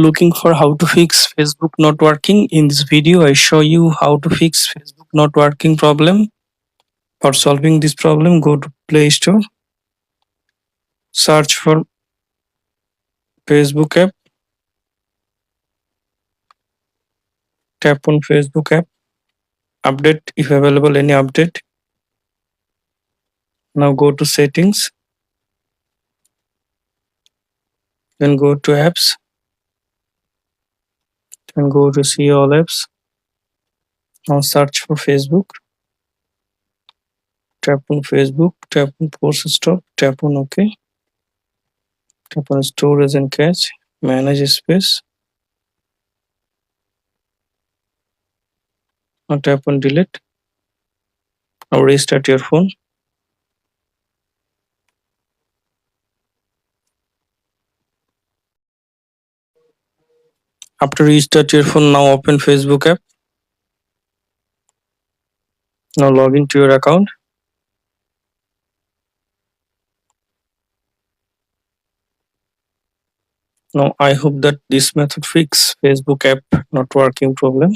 Looking for how to fix Facebook not working? In this video I show you how to fix Facebook not working problem. For solving this problem, go to Play Store, search for Facebook app, tap on Facebook app, update if available any update. Now go to settings, then go to apps, then go to see all apps. Now search for Facebook, tap on Facebook, tap on force stop, tap on OK, tap on storage and cache, manage space. Now tap on delete. Now restart your phone. After restart your phone, now open Facebook app. Now log into your account. Now I hope that this method fix Facebook app not working problem.